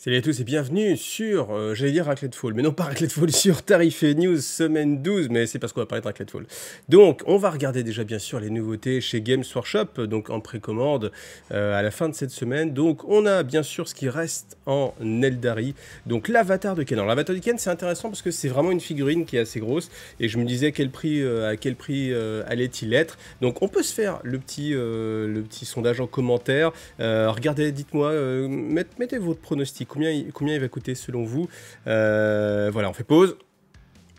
Salut à tous et bienvenue sur, j'allais dire Raclette Fall, mais non pas Raclette Fall, sur Tarifé News semaine 12, mais c'est parce qu'on va parler de Raclette Fall. Donc, on va regarder déjà bien sûr les nouveautés chez Games Workshop, donc en précommande à la fin de cette semaine. Donc, on a bien sûr ce qui reste en Eldari, donc l'avatar de Ken. Alors, l'avatar de Ken, c'est intéressant parce que c'est vraiment une figurine qui est assez grosse, et je me disais à quel prix allait-il être. Donc, on peut se faire le petit sondage en commentaire. Regardez, dites-moi, mettez votre pronostic. Combien il va coûter selon vous? Voilà, on fait pause.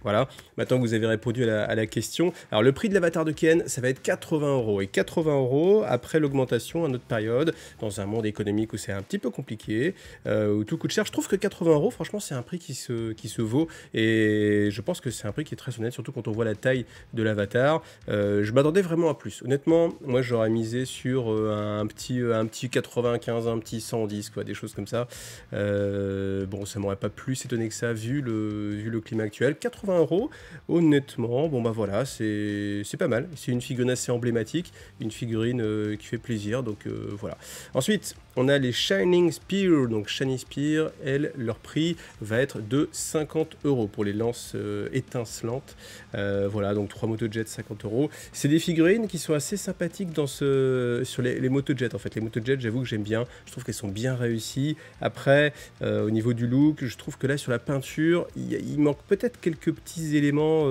Voilà, maintenant que vous avez répondu à la question. Alors, le prix de l'avatar de Ken, ça va être 80 €. Et 80 € après l'augmentation à notre période, dans un monde économique où c'est un petit peu compliqué, où tout coûte cher. Je trouve que 80 €, franchement, c'est un prix qui se vaut. Et je pense que c'est un prix qui est très honnête, surtout quand on voit la taille de l'avatar. Je m'attendais vraiment à plus. Honnêtement, moi, j'aurais misé sur un petit 95, un petit 110, quoi, des choses comme ça. Bon, ça m'aurait pas plus étonné que ça, vu le climat actuel. 80 €, honnêtement, bon bah voilà, c'est pas mal. C'est une figurine assez emblématique, une figurine qui fait plaisir, donc voilà. Ensuite, on a les Shining Spear. Donc Shining Spear, elles, leur prix va être de 50 € pour les lances étincelantes. Voilà, donc 3 motojets, 50 €. C'est des figurines qui sont assez sympathiques sur les motojets. En fait, les motojets, j'avoue que j'aime bien. Je trouve qu'elles sont bien réussies. Après, au niveau du look, je trouve que là, sur la peinture, il manque peut-être quelques petits éléments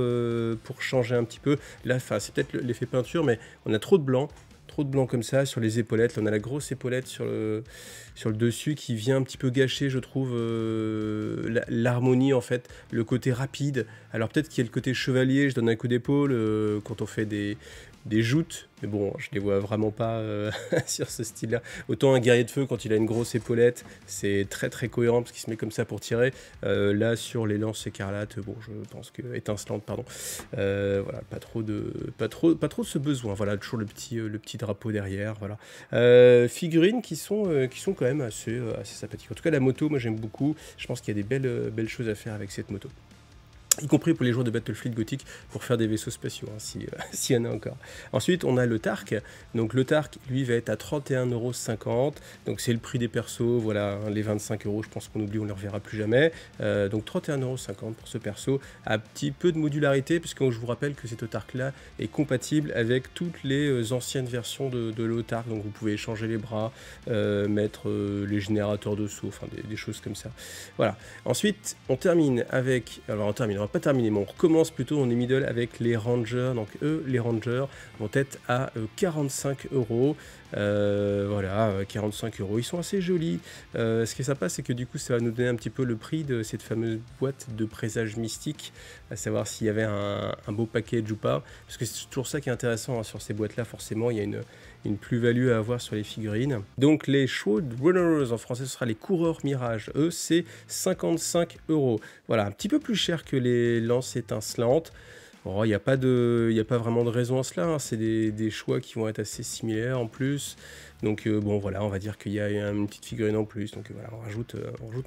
pour changer un petit peu. Là, c'est peut-être l'effet peinture, mais on a trop de blanc comme ça sur les épaulettes. Là, on a la grosse épaulette sur le dessus qui vient un petit peu gâcher, je trouve, l'harmonie, en fait, le côté rapide. Alors peut-être qu'il y a le côté chevalier, je donne un coup d'épaule quand on fait des joutes, mais bon, je les vois vraiment pas sur ce style-là. Autant un guerrier de feu, quand il a une grosse épaulette, c'est très très cohérent parce qu'il se met comme ça pour tirer. Là, sur les lances écarlates, bon, je pense que étincelantes, pardon. Voilà, pas trop de ce besoin. Voilà, toujours le petit drapeau derrière. Voilà. Figurines qui sont quand même assez sympathiques. En tout cas, la moto, moi j'aime beaucoup. Je pense qu'il y a des belles choses à faire avec cette moto. Y compris pour les joueurs de Battlefield Gothic pour faire des vaisseaux spatiaux, hein, s'il y en a encore. Ensuite, on a le Tark. Donc le Tark, lui, va être à 31,50 €. Donc c'est le prix des persos, voilà, hein, les 25 €, je pense qu'on oublie, on ne les reverra plus jamais. Donc 31,50 € pour ce perso. Un petit peu de modularité, puisque je vous rappelle que cet Tark-là est compatible avec toutes les anciennes versions de l'Autark. Donc vous pouvez échanger les bras, mettre les générateurs de saut, enfin des choses comme ça. Voilà. Ensuite, on termine avec... Alors on va pas terminer, mais on recommence plutôt, on est middle avec les Rangers. Donc eux, les Rangers vont être à 45 €. Voilà, 45 €. Ils sont assez jolis. Ce qui est sympa, c'est que du coup, ça va nous donner un petit peu le prix de cette fameuse boîte de présage mystique, à savoir s'il y avait un beau package ou pas. Parce que c'est toujours ça qui est intéressant, hein, sur ces boîtes-là, forcément, il y a une plus-value à avoir sur les figurines. Donc les Shroud Runners, en français ce sera les coureurs mirages, eux c'est 55 €. Voilà, un petit peu plus cher que les lances étincelantes. Oh, il n'y a pas vraiment de raison à cela, hein. C'est des choix qui vont être assez similaires en plus. Donc bon voilà, on va dire qu'il y a une petite figurine en plus. Donc voilà, on rajoute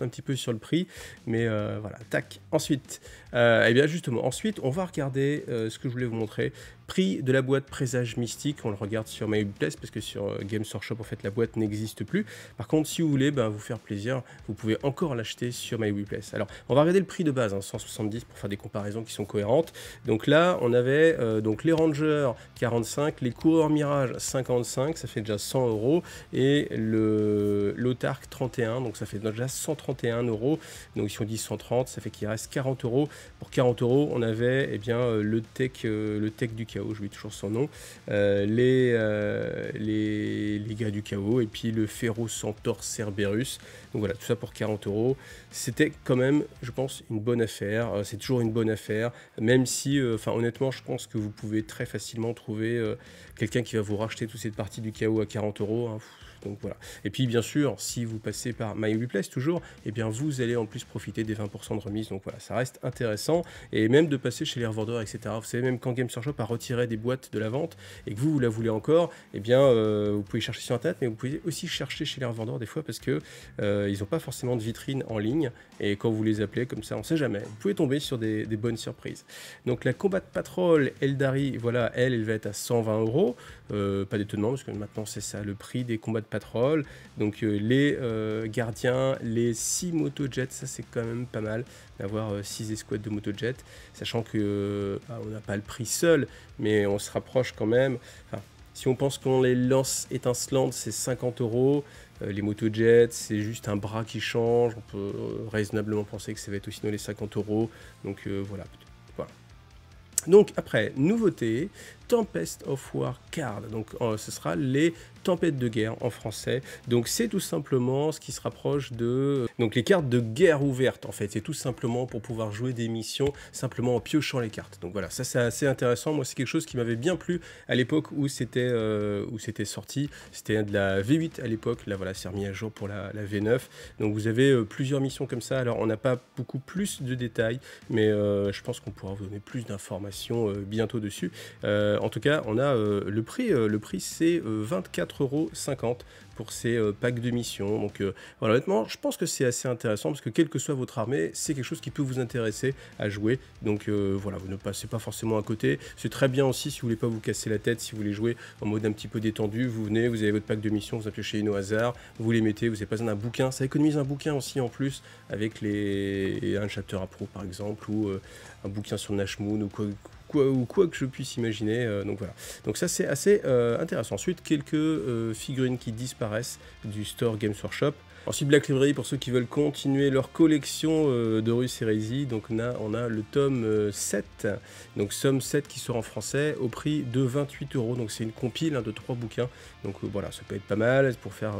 un petit peu sur le prix. Mais voilà, tac. Ensuite, et bien justement, ensuite on va regarder ce que je voulais vous montrer. Prix de la boîte présage mystique, on le regarde sur MyWePlace parce que sur Games Workshop en fait la boîte n'existe plus. Par contre, si vous voulez vous faire plaisir, vous pouvez encore l'acheter sur MyWePlace. Alors on va regarder le prix de base, hein, 170 pour faire des comparaisons qui sont cohérentes. Donc là on avait donc les Rangers 45, les coureurs Mirage 55, ça fait déjà 100 € et l'Autark 31, donc ça fait déjà 131 €. Donc si on dit 130, ça fait qu'il reste 40 €. Pour 40 € on avait le tech du chaos, je lui toujours son nom, les gars du chaos et puis le Ferro Centaure Cerberus. Donc voilà, tout ça pour 40 €. C'était quand même, je pense, une bonne affaire. C'est toujours une bonne affaire, même si, honnêtement, je pense que vous pouvez très facilement trouver quelqu'un qui va vous racheter toute cette partie du chaos à 40 €. Hein. Donc voilà. Et puis bien sûr, si vous passez par MyWePlace toujours, vous allez en plus profiter des 20% de remise. Donc voilà, ça reste intéressant. Et même de passer chez les revendeurs, etc. Vous savez, même quand Games Workshop a retiré des boîtes de la vente et que vous la voulez encore, vous pouvez chercher sur Internet, mais vous pouvez aussi chercher chez les revendeurs des fois parce que ils n'ont pas forcément de vitrine en ligne. Et quand vous les appelez comme ça, on ne sait jamais. Vous pouvez tomber sur des bonnes surprises. Donc la Combat Patrol Eldari, voilà, elle va être à 120 €. Pas d'étonnement parce que maintenant c'est ça le prix des Combat Patrol. Donc les gardiens, les 6 motojets, ça c'est quand même pas mal d'avoir 6 escouades de motojets, sachant que on n'a pas le prix seul, mais on se rapproche quand même. Enfin, si on pense qu'on les lance étincelantes, c'est 50 €. Les motojets, c'est juste un bras qui change. On peut raisonnablement penser que ça va être aussi dans les 50 €. Donc voilà. Donc après, nouveauté, Tempest of War Card. Donc ce sera les tempêtes de guerre en français. Donc c'est tout simplement ce qui se rapproche de... Donc les cartes de guerre ouverte en fait. C'est tout simplement pour pouvoir jouer des missions simplement en piochant les cartes. Donc voilà, ça c'est assez intéressant. Moi c'est quelque chose qui m'avait bien plu à l'époque où c'était sorti. C'était de la V8 à l'époque. Là voilà, c'est remis à jour pour la V9. Donc vous avez plusieurs missions comme ça. Alors on n'a pas beaucoup plus de détails, mais je pense qu'on pourra vous donner plus d'informations bientôt dessus. En tout cas, on a le prix c'est 24,50 € pour ces packs de missions. Donc voilà, honnêtement, je pense que c'est assez intéressant parce que quelle que soit votre armée, c'est quelque chose qui peut vous intéresser à jouer. Donc voilà, vous ne passez pas forcément à côté. C'est très bien aussi si vous voulez pas vous casser la tête, si vous voulez jouer en mode un petit peu détendu. Vous venez, vous avez votre pack de missions, vous en piochez une au hasard, vous les mettez, vous n'avez pas besoin d'un bouquin. Ça économise un bouquin aussi en plus avec un chapter appro par exemple, ou un bouquin sur Nashmoon ou quoi que je puisse imaginer. Donc voilà. Donc ça c'est assez intéressant. Ensuite, quelques figurines qui disparaissent du store Games Workshop. Ensuite, Black Library pour ceux qui veulent continuer leur collection d'Horus Heresy. Donc on a le tome 7, donc somme 7 qui sort en français au prix de 28 €. Donc c'est une compile de 3 bouquins. Donc voilà, ça peut être pas mal pour faire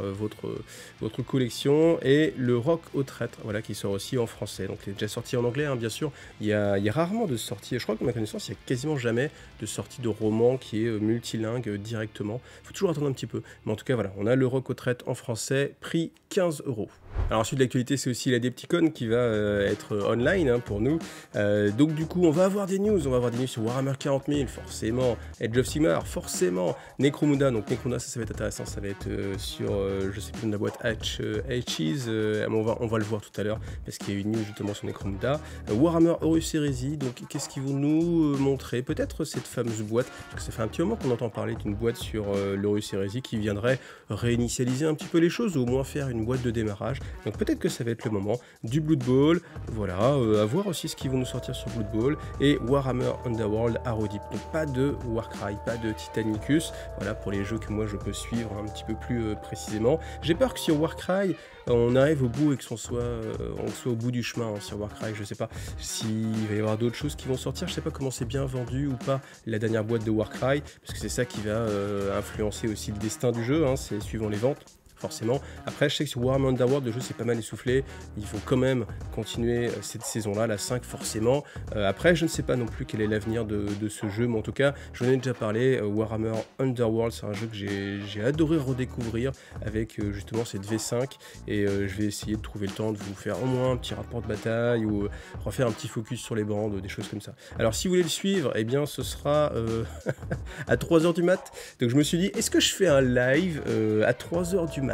votre collection. Et le Rock au traître, voilà, qui sort aussi en français. Donc il est déjà sorti en anglais, hein, bien sûr. Il y a rarement de sorties, je crois qu'à ma connaissance, il n'y a quasiment jamais de sortie de roman qui est multilingue directement. Il faut toujours attendre un petit peu. Mais en tout cas, voilà, on a le Rock au traître en français, prix 15 €. Alors ensuite, l'actualité, c'est aussi la Adepticon qui va être online hein, pour nous. Donc du coup, on va avoir des news. On va avoir des news sur Warhammer 40 000, forcément. Edge of Sigmar, forcément. Necromunda, donc Necromunda, ça va être intéressant. Ça va être sur, je sais plus, de la boîte Hatches. On va le voir tout à l'heure, parce qu'il y a une news justement sur Necromunda. Warhammer Horus Heresy, donc qu'est-ce qu'ils vont nous montrer? Peut-être cette fameuse boîte, parce que ça fait un petit moment qu'on entend parler d'une boîte sur l'Horus Heresy qui viendrait réinitialiser un petit peu les choses, ou au moins faire une boîte de démarrage. Donc peut-être que ça va être le moment du Blood Bowl, voilà, à voir aussi ce qu'ils vont nous sortir sur Blood Bowl, et Warhammer Underworld Arodip. Donc pas de Warcry, pas de Titanicus, voilà pour les jeux que moi je peux suivre un petit peu plus précisément. J'ai peur que sur Warcry, on arrive au bout et qu'on soit au bout du chemin hein, sur Warcry. Je sais pas s'il va y avoir d'autres choses qui vont sortir, je sais pas comment c'est bien vendu ou pas la dernière boîte de Warcry, parce que c'est ça qui va influencer aussi le destin du jeu, hein, c'est suivant les ventes. Forcément. Après, je sais que sur Warhammer Underworld, le jeu s'est pas mal essoufflé. Il faut quand même continuer cette saison-là, la 5 forcément. Après, je ne sais pas non plus quel est l'avenir de ce jeu, mais en tout cas, j'en ai déjà parlé. Warhammer Underworld, c'est un jeu que j'ai adoré redécouvrir avec justement cette V5. Et je vais essayer de trouver le temps de vous faire au moins un petit rapport de bataille ou refaire un petit focus sur les bandes, des choses comme ça. Alors, si vous voulez le suivre, eh bien, ce sera à 3h du mat. Donc, je me suis dit, est-ce que je fais un live à 3h du mat?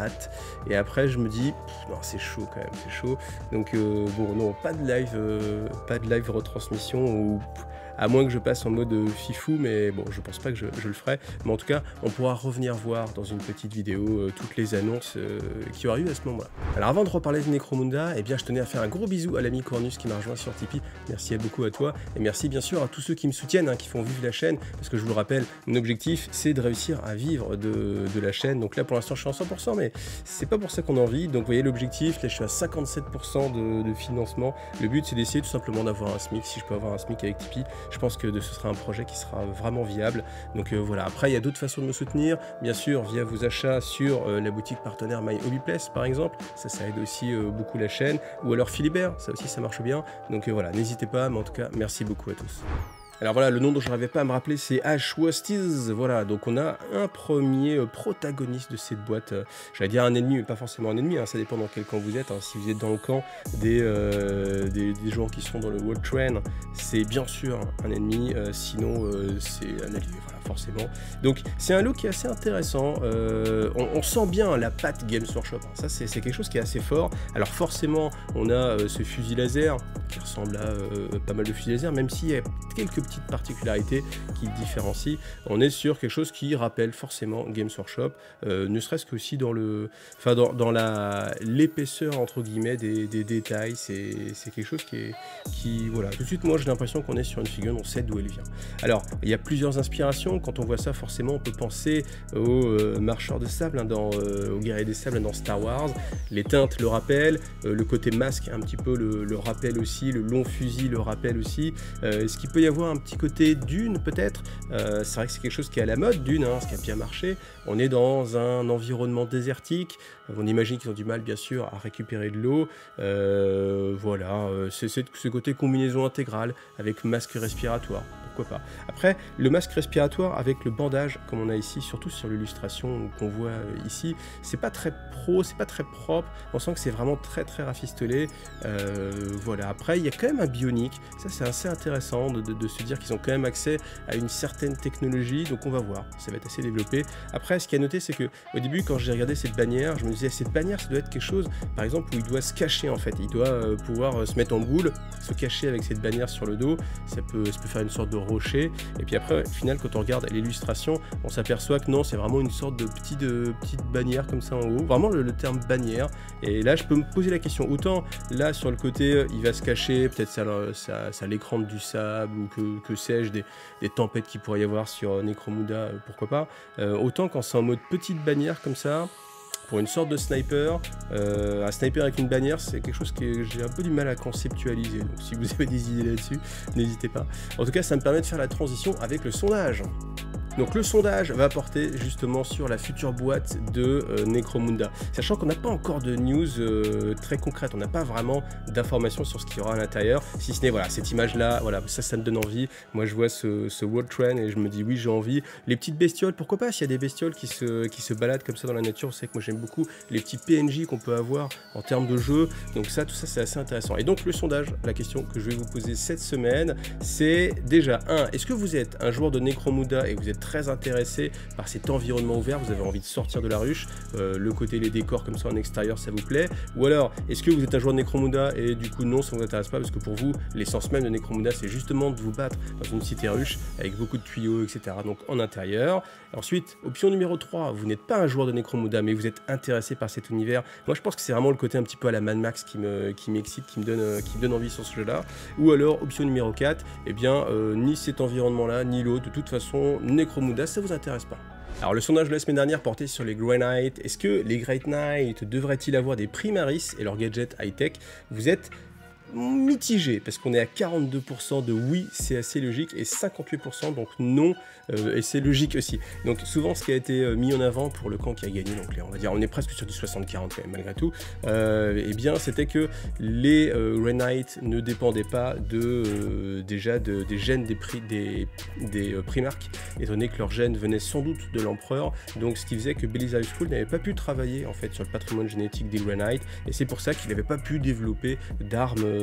Et après je me dis non, c'est chaud quand même, c'est chaud. Donc bon, non, pas de live retransmission, ou à moins que je passe en mode fifou, mais bon, je pense pas que je le ferai. Mais en tout cas, on pourra revenir voir dans une petite vidéo toutes les annonces qui aura eu à ce moment-là. Alors avant de reparler de Necromunda, eh bien je tenais à faire un gros bisou à l'ami Cornus qui m'a rejoint sur Tipeee. Merci beaucoup à toi, et merci bien sûr à tous ceux qui me soutiennent, hein, qui font vivre la chaîne, parce que je vous le rappelle, mon objectif c'est de réussir à vivre de la chaîne. Donc là pour l'instant je suis en 100%, mais c'est pas pour ça qu'on en vit. Donc vous voyez l'objectif, là je suis à 57% de financement. Le but c'est d'essayer tout simplement d'avoir un SMIC, si je peux avoir un SMIC avec Tipeee. Je pense que ce sera un projet qui sera vraiment viable. Donc voilà, après il y a d'autres façons de me soutenir, bien sûr via vos achats sur la boutique partenaire My Hobby Place par exemple, ça aide aussi beaucoup la chaîne, ou alors Philibert, ça aussi ça marche bien. Donc voilà, n'hésitez pas, mais en tout cas merci beaucoup à tous. Alors voilà, le nom dont je n'arrivais pas à me rappeler, c'est Ash Wasties. Voilà, donc on a un premier protagoniste de cette boîte. J'allais dire un ennemi, mais pas forcément un ennemi, hein, ça dépend dans quel camp vous êtes. Hein. Si vous êtes dans le camp des joueurs qui sont dans le World Train, c'est bien sûr un ennemi, sinon c'est un allié, voilà, forcément. Donc c'est un look qui est assez intéressant. On sent bien la patte Games Workshop. Hein. Ça, c'est quelque chose qui est assez fort. Alors forcément, on a ce fusil laser qui ressemble à pas mal de fusils laser, même s'il y a quelques petites particularités qui le différencient. On est sur quelque chose qui rappelle forcément Games Workshop, ne serait-ce qu'aussi dans le, enfin dans l'épaisseur entre guillemets des détails. C'est quelque chose qui voilà, tout de suite moi j'ai l'impression qu'on est sur une figurine, on sait d'où elle vient. Alors il y a plusieurs inspirations. Quand on voit ça, forcément on peut penser aux marcheurs de sable, hein, aux guerriers des sables dans Star Wars. Les teintes le rappellent, le côté masque un petit peu le rappelle aussi, le long fusil le rappelle aussi. Est-ce qu'il peut y avoir un petit côté Dune peut-être? C'est vrai que c'est quelque chose qui est à la mode, Dune, hein, ce qui a bien marché. On est dans un environnement désertique, on imagine qu'ils ont du mal bien sûr à récupérer de l'eau. Voilà, c'est ce côté combinaison intégrale avec masque respiratoire. Pourquoi pas. Après, le masque respiratoire avec le bandage, comme on a ici, surtout sur l'illustration qu'on voit ici, c'est pas très pro, c'est pas très propre. On sent que c'est vraiment très rafistolé. Voilà. Après, il y a quand même un bionique. Ça, c'est assez intéressant de se dire qu'ils ont quand même accès à une certaine technologie. Donc, on va voir. Ça va être assez développé. Après, ce qui est à noter, c'est que au début, quand j'ai regardé cette bannière, je me disais, cette bannière, ça doit être quelque chose, par exemple, où il doit se cacher en fait. Il doit pouvoir se mettre en boule, se cacher avec cette bannière sur le dos. Ça peut faire une sorte de rocher, et puis après au final quand on regarde l'illustration on s'aperçoit que non, c'est vraiment une sorte de petite bannière comme ça en haut, vraiment le terme bannière. Et là je peux me poser la question, autant là sur le côté il va se cacher, peut-être ça l'écran du sable ou que sais-je, des tempêtes qu'il pourrait y avoir sur Necromunda, pourquoi pas, autant quand c'est en mode petite bannière comme ça, pour une sorte de sniper, un sniper avec une bannière, c'est quelque chose que j'ai un peu du mal à conceptualiser. Donc si vous avez des idées là-dessus, n'hésitez pas. En tout cas, ça me permet de faire la transition avec le sondage. Donc le sondage va porter justement sur la future boîte de Necromunda, sachant qu'on n'a pas encore de news très concrète, on n'a pas vraiment d'informations sur ce qu'il y aura à l'intérieur, si ce n'est voilà, cette image-là, voilà, ça me donne envie. Moi je vois ce World Trend et je me dis oui, j'ai envie. Les petites bestioles, pourquoi pas, s'il y a des bestioles qui se baladent comme ça dans la nature, c'est que moi j'aime beaucoup les petits PNJ qu'on peut avoir en termes de jeu, donc ça, tout ça c'est assez intéressant. Et donc le sondage, la question que je vais vous poser cette semaine, c'est déjà est-ce que vous êtes un joueur de Necromunda et vous êtes très intéressé par cet environnement ouvert, vous avez envie de sortir de la ruche, le côté les décors comme ça en extérieur ça vous plaît, ou alors est-ce que vous êtes un joueur de Necromunda et du coup non, ça ne vous intéresse pas parce que pour vous l'essence même de Necromunda c'est justement de vous battre dans une cité ruche avec beaucoup de tuyaux etc, donc en intérieur. Ensuite, option numéro 3, vous n'êtes pas un joueur de Necromunda mais vous êtes intéressé par cet univers. Moi je pense que c'est vraiment le côté un petit peu à la Mad Max qui m'excite, qui me donne envie sur ce jeu là. Ou alors option numéro 4, eh bien ni cet environnement là ni l'autre, de toute façon Necromunda ça vous intéresse pas. Alors le sondage de la semaine dernière portait sur les Grey Knights. Est-ce que les Grey Knights devraient-ils avoir des Primaris et leurs gadgets high-tech? Vous êtes mitigé parce qu'on est à 42% de oui, c'est assez logique, et 58% donc non, et c'est logique aussi. Donc souvent ce qui a été mis en avant pour le camp qui a gagné, donc on va dire on est presque sur du 60-40 quand même malgré tout, et bien c'était que les Grey Knights ne dépendaient pas déjà des gènes des Primarchs, étant donné que leurs gènes venaient sans doute de l'empereur, donc ce qui faisait que Belisarius Cawl n'avait pas pu travailler en fait sur le patrimoine génétique des Grey Knights, et c'est pour ça qu'il n'avait pas pu développer d'armes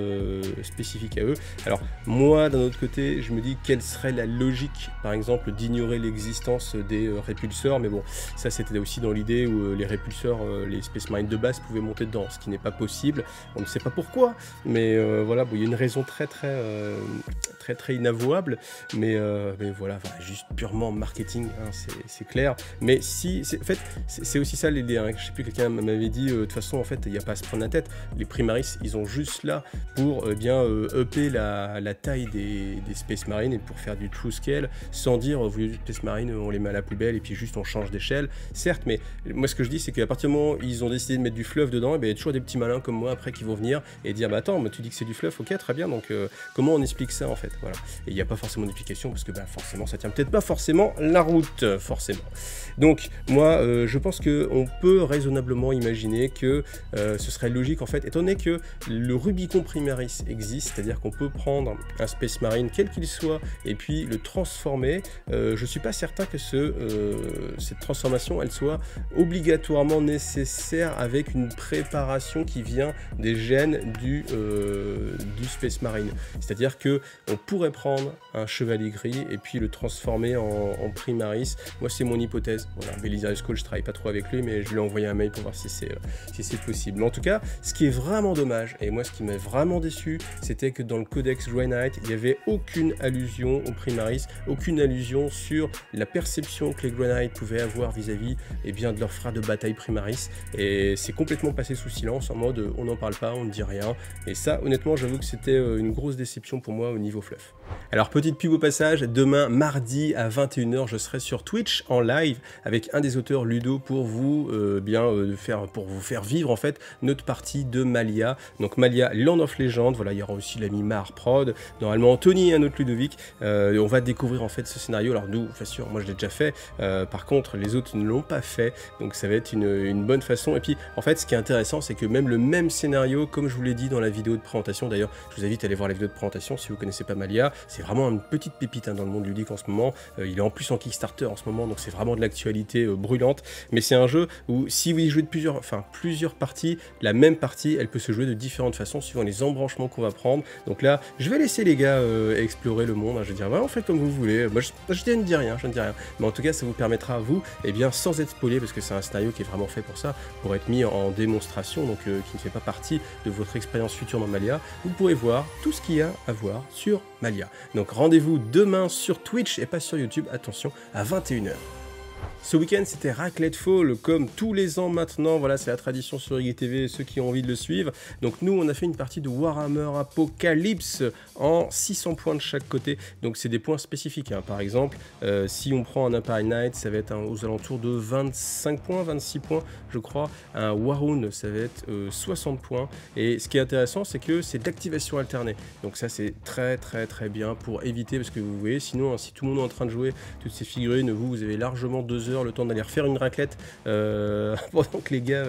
spécifiques à eux. Alors moi d'un autre côté je me dis quelle serait la logique par exemple d'ignorer l'existence des répulseurs, mais bon ça c'était aussi dans l'idée où les répulseurs, les Space Marines de base pouvaient monter dedans, ce qui n'est pas possible, on ne sait pas pourquoi, mais voilà, bon, il y a une raison très inavouable, mais voilà, juste purement marketing, hein, c'est clair, mais si, en fait c'est aussi ça l'idée, hein. Je sais plus, quelqu'un m'avait dit de toute façon en fait il n'y a pas à se prendre la tête, les Primaris ils ont juste là pour upper la taille des Space Marines et pour faire du true scale, sans dire vous voulez du Space Marine, on les met à la poubelle et puis juste on change d'échelle, certes, mais moi ce que je dis c'est qu'à partir du moment où ils ont décidé de mettre du fluff dedans, il y a toujours des petits malins comme moi après qui vont venir et dire bah attends, tu dis que c'est du fluff, ok très bien, donc comment on explique ça en fait, voilà. Et il n'y a pas forcément d'explication parce que forcément ça tient peut-être pas forcément la route, forcément. Donc moi je pense qu'on peut raisonnablement imaginer que ce serait logique en fait, étant donné que le Rubicon Primaris existe, c'est-à-dire qu'on peut prendre un Space Marine quel qu'il soit et puis le transformer. Je suis pas certain que cette transformation elle soit obligatoirement nécessaire avec une préparation qui vient des gènes du Space Marine. C'est-à-dire que on pourrait prendre un chevalier gris et puis le transformer en Primaris. Moi c'est mon hypothèse. Voilà, Belisarius Cawl, je travaille pas trop avec lui, mais je lui ai envoyé un mail pour voir si c'est possible. Mais en tout cas, ce qui est vraiment dommage, et moi ce qui m'est vraiment vraiment déçu, c'était que dans le codex Grey Knight, il n'y avait aucune allusion au Primaris, aucune allusion sur la perception que les Grey Knight pouvaient avoir vis-à-vis de leur frère de bataille Primaris, et c'est complètement passé sous silence, en mode on n'en parle pas, on ne dit rien, et ça honnêtement j'avoue que c'était une grosse déception pour moi au niveau fluff. Alors petite pub au passage, demain mardi à 21 h je serai sur Twitch en live avec un des auteurs Ludo pour vous faire vivre en fait notre partie de Malia. Donc Malia Land of Legend, voilà, il y aura aussi l'ami Mar Prod, normalement Tony et un autre Ludovic. On va découvrir en fait ce scénario. Alors nous, bien sûr, moi je l'ai déjà fait, par contre les autres ne l'ont pas fait, donc ça va être une bonne façon. Et puis en fait ce qui est intéressant, c'est que même le même scénario, comme je vous l'ai dit dans la vidéo de présentation, d'ailleurs je vous invite à aller voir la vidéo de présentation si vous connaissez pas Malia, c'est vraiment une petite pépite dans le monde ludique en ce moment. Il est en plus en Kickstarter en ce moment, donc c'est vraiment de l'actualité brûlante. Mais c'est un jeu où si vous y jouez de plusieurs parties, la même partie, elle peut se jouer de différentes façons suivant les embranchements qu'on va prendre. Donc là, je vais laisser les gars explorer le monde. Je vais dire, ouais, faites comme vous voulez. Moi, je ne dis rien, Mais en tout cas, ça vous permettra à vous, sans être spoilé, parce que c'est un scénario qui est vraiment fait pour ça, pour être mis en démonstration, donc qui ne fait pas partie de votre expérience future dans Malia. Vous pourrez voir tout ce qu'il y a à voir sur Malia. Donc rendez-vous demain sur Twitch et pas sur YouTube, attention, à 21 h. Ce week-end, c'était Raclette Fall, comme tous les ans maintenant. Voilà, c'est la tradition sur IGTV, ceux qui ont envie de le suivre. Donc nous, on a fait une partie de Warhammer Apocalypse en 600 points de chaque côté. Donc c'est des points spécifiques. Hein. Par exemple, si on prend un Empire Knight, ça va être aux alentours de 25 points, 26 points, je crois. Un Warhound, ça va être 60 points. Et ce qui est intéressant, c'est que c'est de l'activation alternée. Donc ça, c'est très bien pour éviter, parce que vous voyez, sinon, si tout le monde est en train de jouer toutes ces figurines, vous avez largement 2 heures le temps d'aller refaire une raclette pendant que les gars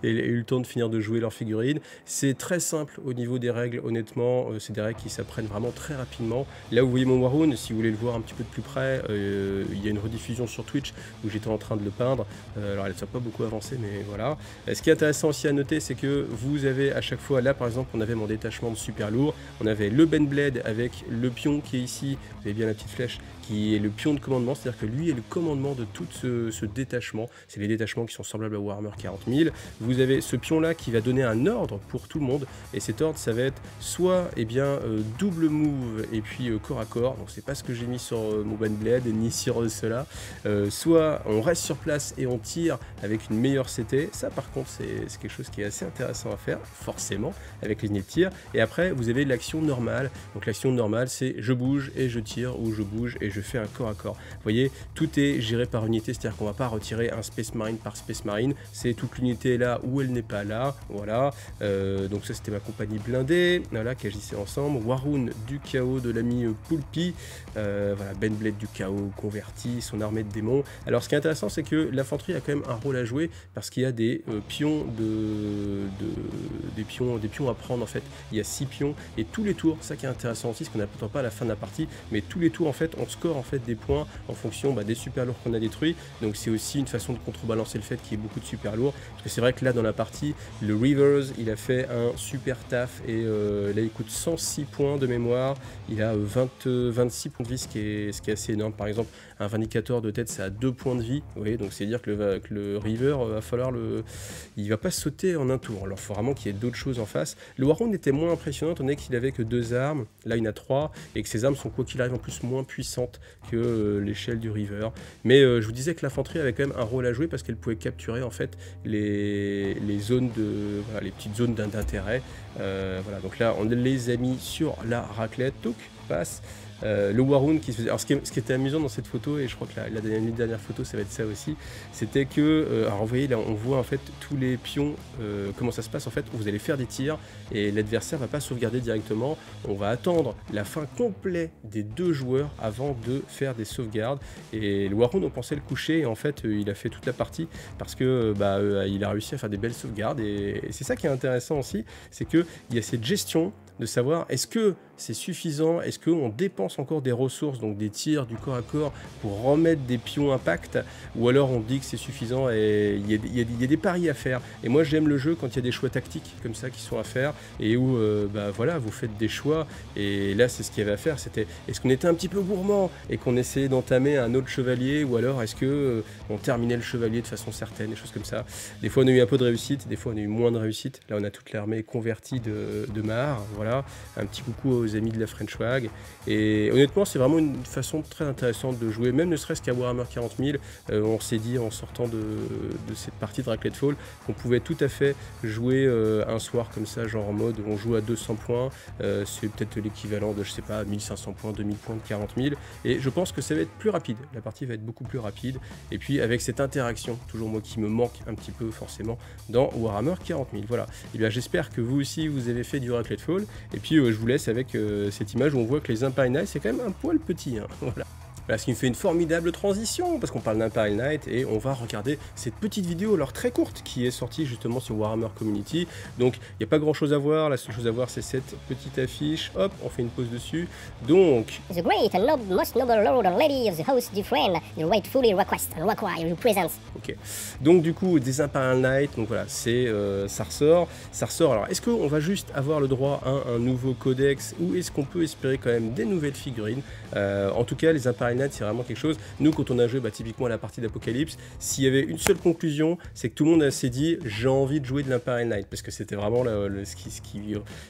aient eu le temps de finir de jouer leurs figurines. C'est très simple au niveau des règles, honnêtement, c'est des règles qui s'apprennent vraiment très rapidement. Là vous voyez mon Warhound, si vous voulez le voir un petit peu de plus près, il y a une rediffusion sur Twitch où j'étais en train de le peindre, alors elle n'a pas beaucoup avancé, mais voilà. Ce qui est intéressant aussi à noter, c'est que vous avez à chaque fois, là par exemple on avait mon détachement de super lourd, on avait le Ben Blade avec le pion qui est ici, vous avez bien la petite flèche, qui est le pion de commandement, c'est-à-dire que lui est le commandement de tout ce détachement. C'est les détachements qui sont semblables à Warhammer 40 000. Vous avez ce pion-là qui va donner un ordre pour tout le monde, et cet ordre, ça va être soit double move et puis corps à corps, donc c'est pas ce que j'ai mis sur mon Ben Blade ni sur cela, soit on reste sur place et on tire avec une meilleure CT, ça par contre c'est quelque chose qui est assez intéressant à faire, forcément, avec les lignées de tir. Et après vous avez l'action normale, donc l'action normale c'est je bouge et je tire, ou je bouge et je fais un corps à corps. Vous voyez, tout est géré par unité, c'est-à-dire qu'on va pas retirer un Space Marine par Space Marine, c'est toute l'unité est là ou elle n'est pas là, voilà. Donc ça c'était ma compagnie blindée, voilà, qui agissait ensemble. Warhound du chaos de l'ami Poulpi, voilà, Ben Blade du chaos converti, son armée de démons. Alors ce qui est intéressant, c'est que l'infanterie a quand même un rôle à jouer, parce qu'il y a des pions des pions à prendre en fait. Il y a 6 pions, et tous les tours, ça qui est intéressant aussi, ce qu'on n'attend pas à la fin de la partie, mais tous les tours en fait, on score en fait des points en fonction des super lourds qu'on a détruits. Donc c'est aussi une façon de contrebalancer le fait qu'il y ait beaucoup de super lourds, parce que c'est vrai que là dans la partie, le Reavers il a fait un super taf, et là il coûte 106 points de mémoire, il a 26 points de vie, ce qui est assez énorme. Par exemple, un vindicateur de tête, c'est à 2 points de vie, vous voyez, donc c'est dire que le Reaver va falloir il va pas sauter en un tour, alors il faut vraiment qu'il y ait d'autres choses en face. Le Warhound était moins impressionnant, étant donné qu'il avait que 2 armes, là il en a 3, et que ses armes sont quoi qu'il arrive en plus moins puissantes que l'échelle du Reaver. Mais je vous disais que l'infanterie avait quand même un rôle à jouer, parce qu'elle pouvait capturer en fait les zones les petites zones d'intérêt. Voilà, donc là on les a mis sur la raclette, donc passe. Le Warhound qui se faisait... Alors ce qui était amusant dans cette photo, et je crois que la dernière photo ça va être ça aussi, c'était que, alors vous voyez là on voit en fait tous les pions, comment ça se passe en fait, vous allez faire des tirs et l'adversaire va pas sauvegarder directement, on va attendre la fin complète des 2 joueurs avant de faire des sauvegardes, et le Warhound on pensait le coucher, et en fait il a fait toute la partie, parce que il a réussi à faire des belles sauvegardes, et c'est ça qui est intéressant aussi, c'est qu'il y a cette gestion de savoir est-ce que c'est suffisant? Est-ce qu'on dépense encore des ressources, donc des tirs, du corps à corps, pour remettre des pions impact? Ou alors on dit que c'est suffisant et il y a des paris à faire. Et moi j'aime le jeu quand il y a des choix tactiques comme ça qui sont à faire et où bah voilà, vous faites des choix. Et là c'est ce qu'il y avait à faire, c'était est-ce qu'on était un petit peu gourmand et qu'on essayait d'entamer un autre chevalier, ou alors est-ce que on terminait le chevalier de façon certaine, des choses comme ça. Des fois on a eu un peu de réussite, des fois on a eu moins de réussite. Là on a toute l'armée convertie de Mahar, voilà. Un petit coucou aux amis de la French Wag. Et honnêtement c'est vraiment une façon très intéressante de jouer, même ne serait-ce qu'à Warhammer 40 000. On s'est dit en sortant de cette partie de Raclette Fall qu'on pouvait tout à fait jouer un soir comme ça, genre en mode on joue à 200 points, c'est peut-être l'équivalent de je sais pas 1500 points, 2000 points de 40 000, et je pense que ça va être plus rapide, la partie va être beaucoup plus rapide, et puis avec cette interaction, toujours moi qui me manque un petit peu forcément dans Warhammer 40 000, voilà. Et bien j'espère que vous aussi vous avez fait du Raclette Fall, et puis je vous laisse avec cette image où on voit que les Imperial Knights c'est quand même un poil petit, hein, voilà. Voilà, ce qui me fait une formidable transition, parce qu'on parle d'Imperial Knight, et on va regarder cette petite vidéo, alors très courte, qui est sortie justement sur Warhammer Community. Donc, il n'y a pas grand chose à voir, la seule chose à voir, c'est cette petite affiche. Hop, on fait une pause dessus. Donc... The great and most noble lord and lady of the host Dufresne, the rightfully request and require your presence. Ok, donc du coup, des Imperial Knight, donc voilà, c'est ça ressort. Alors, est-ce qu'on va juste avoir le droit à un nouveau codex, ou est-ce qu'on peut espérer quand même des nouvelles figurines? En tout cas, les Imperial Knight, c'est vraiment quelque chose. Nous, quand on a joué typiquement à la partie d'Apocalypse, s'il y avait une seule conclusion, c'est que tout le monde s'est dit j'ai envie de jouer de l'Imperial Knight, parce que c'était vraiment ce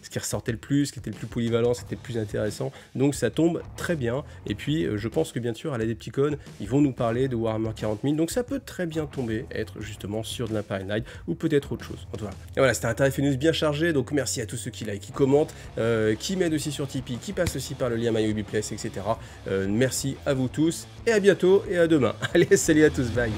qui ressortait le plus, ce qui était le plus polyvalent, c'était le plus intéressant. Donc ça tombe très bien. Et puis je pense que bien sûr à la Adepticon, ils vont nous parler de Warhammer 40 000, donc ça peut très bien tomber, être justement sur de l'Imperial Knight ou peut-être autre chose. En tout cas. Et voilà, c'était un Tarif News bien chargé, donc merci à tous ceux qui like, qui commentent, qui m'aident aussi sur Tipeee, qui passent aussi par le lien MyHobbyPlace, etc. Merci à vous tous, et à bientôt, et à demain. Allez, salut à tous, bye.